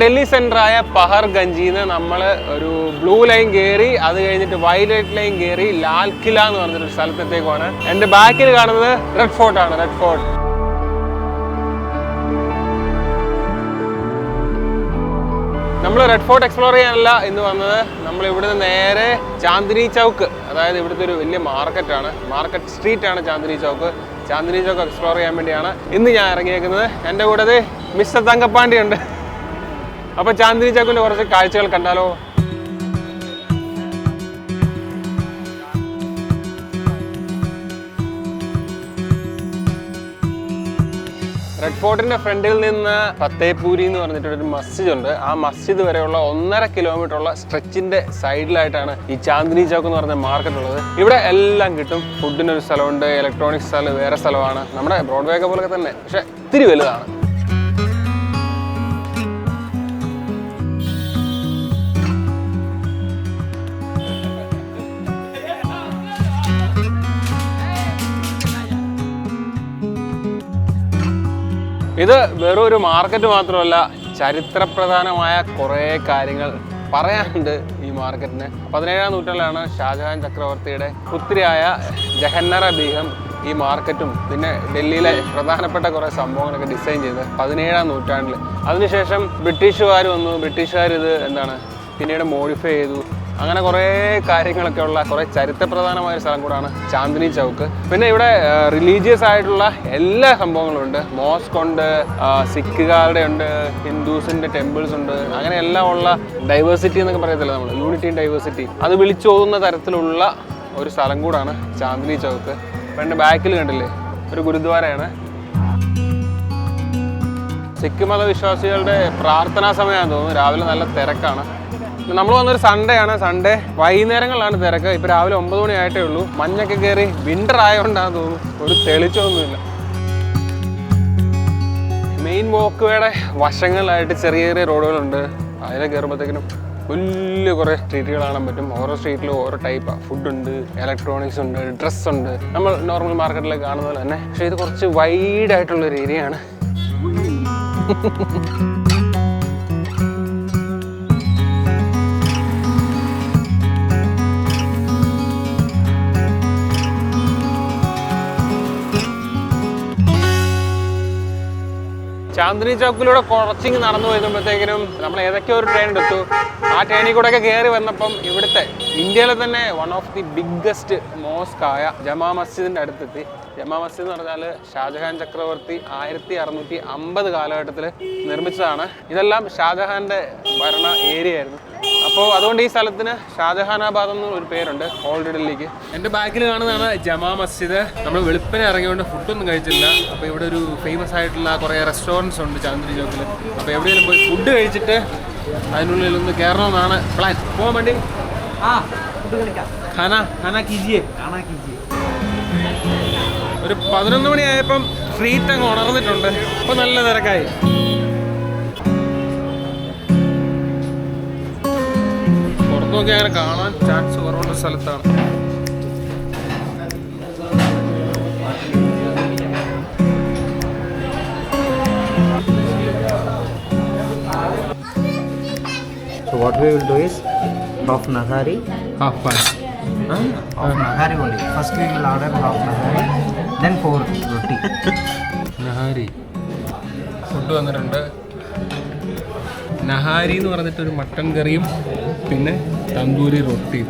ഡൽഹി സെൻറ്ററായ പഹർഗഞ്ചിന്ന് നമ്മൾ ഒരു blue line കയറി അത് കഴിഞ്ഞിട്ട് വയലറ്റ് ലൈൻ കയറി ലാൽ കില എന്ന് പറഞ്ഞൊരു സ്ഥലത്തേക്കാണ്. എൻ്റെ ബാക്കിൽ കാണുന്നത് റെഡ് ഫോർട്ടാണ്. റെഡ് ഫോർട്ട് നമ്മൾ റെഡ് ഫോർട്ട് എക്സ്പ്ലോർ ചെയ്യാനല്ല ഇന്ന് വന്നത്. നമ്മൾ ഇവിടുന്ന് നേരെ ചാന്ദിനി ചൗക്ക്, അതായത് ഇവിടുത്തെ ഒരു വലിയ മാർക്കറ്റാണ്, മാർക്കറ്റ് സ്ട്രീറ്റാണ് ചാന്ദിനി ചൗക്ക്. ചാന്ദിനി ചൗക്ക് എക്സ്പ്ലോർ ചെയ്യാൻ വേണ്ടിയാണ് ഇന്ന് ഞാൻ ഇറങ്ങിയേക്കുന്നത്. എൻ്റെ കൂടെ മിസ്റ്റർ തങ്കപ്പാണ്ടി ഉണ്ട്. അപ്പോൾ ചാന്ദിനി ചൗക്കിൻ്റെ കുറച്ച് കാഴ്ചകൾ കണ്ടാലോ? റെഡ് ഫോർട്ടിന്റെ ഫ്രണ്ടിൽ നിന്ന് ഫത്തേപൂരി എന്ന് പറഞ്ഞിട്ടൊരു മസ്ജിദ് ഉണ്ട്. ആ മസ്ജിദ് വരെയുള്ള 1.5 കിലോമീറ്ററുള്ള സ്ട്രെച്ചിന്റെ സൈഡിലായിട്ടാണ് ഈ ചാന്ദിനി ചൗക്ക് എന്ന് പറഞ്ഞ മാർക്കറ്റ് ഉള്ളത്. ഇവിടെ എല്ലാം കിട്ടും. ഫുഡിനൊരു സ്ഥലമുണ്ട്, ഇലക്ട്രോണിക്സ് സ്ഥലം വേറെ സ്ഥലമാണ്. നമ്മുടെ ബ്രോഡ്വേ ഒക്കെ പോലെ തന്നെ, പക്ഷെ ഇത്തിരി വലുതാണ്. ഇത് വെറും ഒരു മാർക്കറ്റ് മാത്രമല്ല, ചരിത്രപ്രധാനമായ കുറേ കാര്യങ്ങൾ പറയാനുണ്ട് ഈ മാർക്കറ്റിന്. 17-ാം നൂറ്റാണ്ടിലാണ് ഷാജഹാൻ ചക്രവർത്തിയുടെ പുത്രിയായ ജഹന്നറ ബീഗം ഈ മാർക്കറ്റും പിന്നെ ഡൽഹിയിലെ പ്രധാനപ്പെട്ട കുറേ സംഭവങ്ങളൊക്കെ ഡിസൈൻ ചെയ്ത് 17-ാം നൂറ്റാണ്ടിൽ. അതിനുശേഷം ബ്രിട്ടീഷുകാർ വന്നു. ബ്രിട്ടീഷുകാർ ഇത് പിന്നീട് മോഡിഫൈ ചെയ്തു. അങ്ങനെ കുറേ കാര്യങ്ങളൊക്കെ ഉള്ള കുറേ ചരിത്രപ്രധാനമായ ഒരു സ്ഥലം കൂടാണ് ചാന്ദിനി ചൗക്ക്. പിന്നെ ഇവിടെ റിലീജിയസ് ആയിട്ടുള്ള എല്ലാ സംഭവങ്ങളും ഉണ്ട്. മോസ്ക് ഉണ്ട്, സിഖുകാരുടെ ഉണ്ട്, ഹിന്ദുസിൻ്റെ ടെമ്പിൾസ് ഉണ്ട്. അങ്ങനെ എല്ലാം ഉള്ള ഡൈവേഴ്സിറ്റി എന്നൊക്കെ പറയത്തില്ല നമ്മൾ, യൂണിറ്റി ആൻഡ് ഡൈവേഴ്സിറ്റി, അത് വിളിച്ചോതുന്ന തരത്തിലുള്ള ഒരു സ്ഥലം കൂടാണ് ചാന്ദിനി ചൗക്ക്. അപ്പം എൻ്റെ ബാക്കിൽ കണ്ടില്ലേ ഒരു ഗുരുദ്വാരയാണ്. സിഖ് മതവിശ്വാസികളുടെ പ്രാർത്ഥനാ സമയമാണെന്ന് തോന്നുന്നു. രാവിലെ നല്ല തിരക്കാണ്. നമ്മൾ വന്നൊരു സൺഡേ ആണ്. സൺഡേ വൈകുന്നേരങ്ങളിലാണ് തിരക്ക്. ഇപ്പോൾ രാവിലെ 9 മണി ആയിട്ടേ ഉള്ളൂ. മഞ്ഞൊക്കെ കയറി വിൻ്റർ ആയതുകൊണ്ടാണെന്ന് തോന്നുന്നു, ഒരു തെളിച്ചമൊന്നുമില്ല. മെയിൻ വോക്ക് വേയുടെ വശങ്ങളിലായിട്ട് ചെറിയ ചെറിയ റോഡുകളുണ്ട്. അതിലെ കയറുമ്പോഴത്തേക്കിനും വലിയ കുറേ സ്ട്രീറ്റുകൾ കാണാൻ പറ്റും. ഓരോ സ്ട്രീറ്റിലും ഓരോ ടൈപ്പാണ്. ഫുഡുണ്ട്, ഇലക്ട്രോണിക്സ് ഉണ്ട്, ഡ്രസ്സ് ഉണ്ട്, നമ്മൾ നോർമൽ മാർക്കറ്റിലേക്ക് കാണുന്ന പോലെ തന്നെ. പക്ഷേ ഇത് കുറച്ച് വൈഡായിട്ടുള്ളൊരു ഏരിയയാണ്. ചാന്ദിനി ചൗക്കിലൂടെ കുറച്ചിങ് നടന്നു വരുമ്പോഴത്തേക്കിനും നമ്മൾ ഏതൊക്കെ ഒരു ട്രെയിൻ എടുത്തു. ആ ട്രെയിനിൽ കൂടെയൊക്കെ കയറി വന്നപ്പം ഇവിടുത്തെ ഇന്ത്യയിലെ തന്നെ വൺ ഓഫ് ദി ബിഗ്ഗസ്റ്റ് മോസ്കായ ജമാ മസ്ജിദിൻ്റെ അടുത്തെത്തി. ജമാ മസ്ജിദ് എന്ന് പറഞ്ഞാൽ ഷാജഹാൻ ചക്രവർത്തി 1650 കാലഘട്ടത്തിൽ നിർമ്മിച്ചതാണ്. ഇതെല്ലാം ഷാജഹാൻ്റെ ഭരണ ഏരിയ ആയിരുന്നു. അപ്പോൾ അതുകൊണ്ട് ഈ സ്ഥലത്തിന് ഷാജഹാനാബാദ് എന്ന് ഒരു പേരുണ്ട് ഓൾഡ് ഡൽഹിക്ക്. എൻ്റെ ബാക്കിൽ കാണുന്നതാണ് ജമാ മസ്ജിദ്. നമ്മൾ വെളുപ്പിനെ ഇറങ്ങിയോണ്ട് ഫുഡൊന്നും കഴിച്ചില്ല. അപ്പോൾ ഇവിടെ ഒരു ഫേമസ് ആയിട്ടുള്ള കുറേ റെസ്റ്റോറൻറ്റ്സ് ഉണ്ട് ചാന്ദിനി ചൗക്കിൽ. അപ്പോൾ എവിടെയെങ്കിലും പോയി ഫുഡ് കഴിച്ചിട്ട് അതിനുള്ളിൽ ഒന്ന് കയറണമെന്നാണ് പ്ലാൻ. പോകാൻ വേണ്ടി ഖാന കീജിയെ. ഒരു 11 മണിയായപ്പം സ്ട്രീറ്റ് അങ്ങ് ഉണർന്നിട്ടുണ്ട്. അപ്പോൾ നല്ല തിരക്കായി. പുറത്തൊക്കെ അങ്ങനെ കാണാൻ ചാൻസ് കുറവുള്ള സ്ഥലത്താണ്. So what we will do is half nahari, half pan. Half nahari only. First we will order half nahari, then 4 roti. Nahari food വന്നിട്ടുണ്ട്. നഹാരി എന്ന് പറഞ്ഞിട്ടൊരു മട്ടൻ കറിയും പിന്നെ തന്തൂരി റൊട്ടിയും.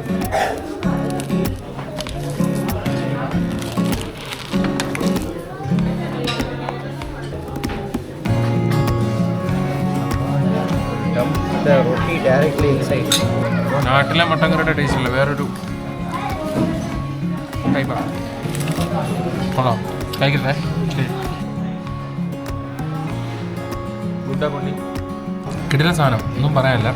The roti directly inside. നാട്ടിലെ മട്ടൻ കറിയുടെ ടേസ്റ്റ് ഇല്ല, വേറൊരു ടൈപ്പാണ്. കൊള്ളാം, കഴിക്കട്ടെ. ഗുഡാ പൊണ്ണി കിടില സാധനം, ഒന്നും പറയാനില്ല.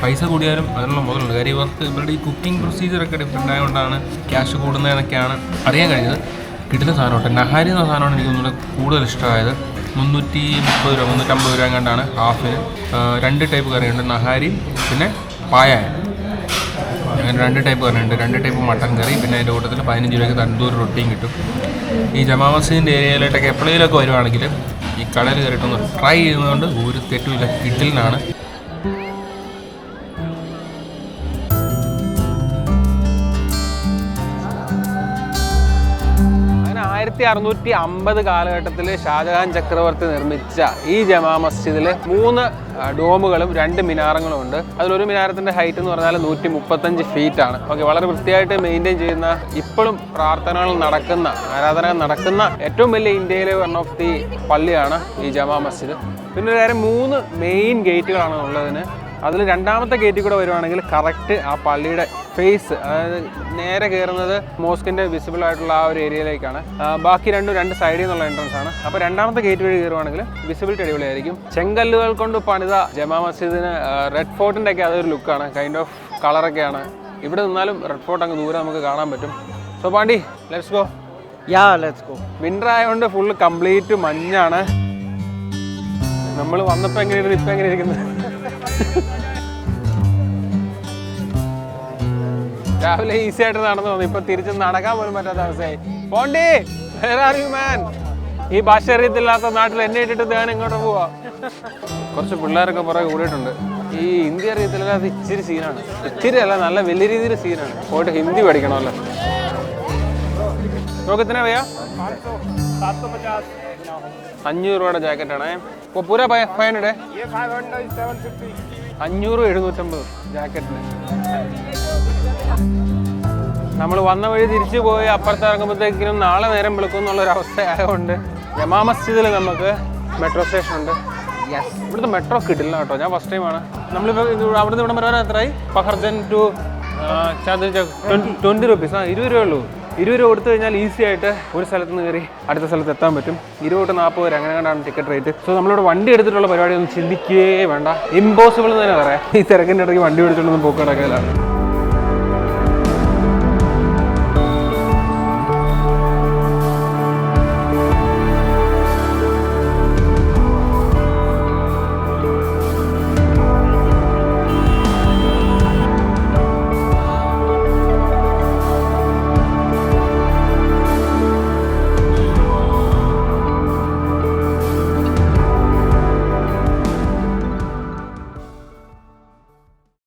പൈസ കൂടിയാലും അതിനുള്ള മുതലുണ്ട്. കാര്യം ഇവരുടെ ഈ കുക്കിംഗ് പ്രൊസീജിയറൊക്കെ ഡിഫറെൻ്റ് ആയതുകൊണ്ടാണ് ക്യാഷ് കൂടുന്നതെന്നൊക്കെയാണ് അറിയാൻ കഴിഞ്ഞത്. കിടില സാധനം കേട്ടോ. നഹാരി എന്ന സാധനമാണ് എനിക്ക് ഒന്നുകൂടെ കൂടുതൽ ഇഷ്ടമായത്. 330 രൂപ 350 രൂപ എങ്ങാണ്ടാണ് ഹാഫിന്. 2 ടൈപ്പ് കറിയുണ്ട്, നഹാരി പിന്നെ പായായ. അങ്ങനെ 2 ടൈപ്പ് കറിയുണ്ട്. 2 ടൈപ്പ് മട്ടൻ കറി, പിന്നെ അതിൻ്റെ കൂട്ടത്തിൽ 15 രൂപയ്ക്ക് തന്തൂരി റൊട്ടിയും കിട്ടും. ഈ ജമാ മസ്ജിദിൻ്റെ ഏരിയയിലോട്ടൊക്കെ എപ്പോഴേലൊക്കെ വരുവാണെങ്കിൽ ഈ കടയിൽ കയറിയിട്ടൊന്ന് ട്രൈ ചെയ്യുന്നതുകൊണ്ട് ഒരു തെറ്റുമില്ല. കിഡിലിനാണ്. 1650 കാലഘട്ടത്തിൽ ഷാജഹാൻ ചക്രവർത്തി നിർമ്മിച്ച ഈ ജമാ മസ്ജിദിൽ 3 ഡോമുകളും 2 മിനാരങ്ങളും ഉണ്ട്. അതിലൊരു മിനാരത്തിന്റെ ഹൈറ്റ് എന്ന് പറഞ്ഞാൽ 135 ഫീറ്റ് ആണ്. ഓക്കെ, വളരെ വൃത്തിയായിട്ട് മെയിൻറ്റെയിൻ ചെയ്യുന്ന, ഇപ്പോഴും പ്രാർത്ഥനകൾ നടക്കുന്ന, ആരാധനകൾ നടക്കുന്ന ഏറ്റവും വലിയ ഇന്ത്യയിലെ വൺ ഓഫ് ദി പള്ളിയാണ് ഈ ജമാ മസ്ജിദ്. പിന്നെ ഒരു കാര്യം, 3 മെയിൻ ഗേറ്റുകളാണ് ഉള്ളതിന്. അതിൽ രണ്ടാമത്തെ ഗേറ്റിൽ കൂടെ വരുവാണെങ്കിൽ കറക്റ്റ് ആ പള്ളിയുടെ ഫേസ്, അതായത് നേരെ കയറുന്നത് മോസ്കിൻ്റെ വിസിബിൾ ആയിട്ടുള്ള ആ ഒരു ഏരിയയിലേക്കാണ്. ബാക്കി 2 സൈഡിൽ നിന്നുള്ള എൻട്രൻസ് ആണ്. അപ്പോൾ രണ്ടാമത്തെ ഗേറ്റ് വഴി കയറുവാണെങ്കിൽ വിസിബിലിറ്റി അടിപൊളിയായിരിക്കും. ചെങ്കല്ലുകൾ കൊണ്ട് പണിത ജമാ മസ്ജിദിന് റെഡ് ഫോർട്ടിൻ്റെ ഒക്കെ അതൊരു ലുക്കാണ്, കൈൻഡ് ഓഫ് കളറൊക്കെയാണ്. ഇവിടെ നിന്നാലും റെഡ് ഫോർട്ട് അങ്ങ് ദൂരെ നമുക്ക് കാണാൻ പറ്റും. So Pandi, let's go. Let's go. Winter ആയതുകൊണ്ട് ഫുള്ള് കംപ്ലീറ്റ് മഞ്ഞാണ്. നമ്മൾ വന്നപ്പോൾ എങ്ങനെയായിരുന്നു, ഇപ്പം എങ്ങനെ ഇരിക്കുന്നത്? രാവിലെ ഈസി ആയിട്ട് നടന്നു തോന്നി, ഇപ്പൊ തിരിച്ച് നടക്കാൻ പോലും പറ്റാത്ത അവസ്ഥയായി. പോണ്ടി, where are you man? ഈ ഭാഷ അറിയത്തില്ലാത്ത നാട്ടിൽ എന്നെ ഇട്ടിട്ട് ഞാൻ ഇങ്ങോട്ട് പോവാ. കുറച്ച് പിള്ളേരൊക്കെ പുറകെ കൂടിയിട്ടുണ്ട്. ഈ ഹിന്ദി അറിയത്തില്ലാത്ത ഇച്ചിരി സീനാണ്. ഇച്ചിരി അല്ല, നല്ല വലിയ രീതിയിൽ സീനാണ്. പോയിട്ട് ഹിന്ദി പഠിക്കണമല്ലോ. നോക്കത്തിനാ ഭയ്യ 500 രൂപയുടെ ജാക്കറ്റാണ്. ഇപ്പോൾ പൂര 500 500 750 ജാക്കറ്റിന്. നമ്മൾ വന്ന വഴി തിരിച്ചു പോയി അപ്പുറത്ത് ഇറങ്ങുമ്പോഴത്തേക്കിനും നാളെ നേരം വിളിക്കും എന്നുള്ളൊരവസ്ഥ ആയതുകൊണ്ട് ജമാ മസ്ജിദിൽ നമുക്ക് മെട്രോ സ്റ്റേഷൻ ഉണ്ട്. ഇവിടുത്തെ മെട്രോ കിട്ടില്ല കേട്ടോ, ഞാൻ ഫസ്റ്റ് ടൈമാണ്. നമ്മളിപ്പോൾ അവിടുന്ന് ഇവിടെ വരാൻ എത്രയായി? പഹർജൻ ടു 20 rupees. 20 രൂപയേ ഉള്ളൂ. 20 രൂപ കൊടുത്തു കഴിഞ്ഞാൽ ഈസി ആയിട്ട് ഒരു സ്ഥലത്ത് നിന്ന് കയറി അടുത്ത സ്ഥലത്ത് എത്താൻ പറ്റും. 20 to 40 വരെ അങ്ങനെ കണ്ടാണ് ടിക്കറ്റ് റേറ്റ്. സോ നമ്മളിവിടെ വണ്ടി എടുത്തിട്ടുള്ള പരിപാടി ഒന്നും ചിന്തിക്കുകയേ വേണ്ട. ഇമ്പോസിബിൾ എന്ന് തന്നെ പറയാം. ഈ തിരക്കിൻ്റെ ഇടയ്ക്ക് വണ്ടി എടുത്തുകൊണ്ടൊന്നും പോക്ക് നടക്കില്ല.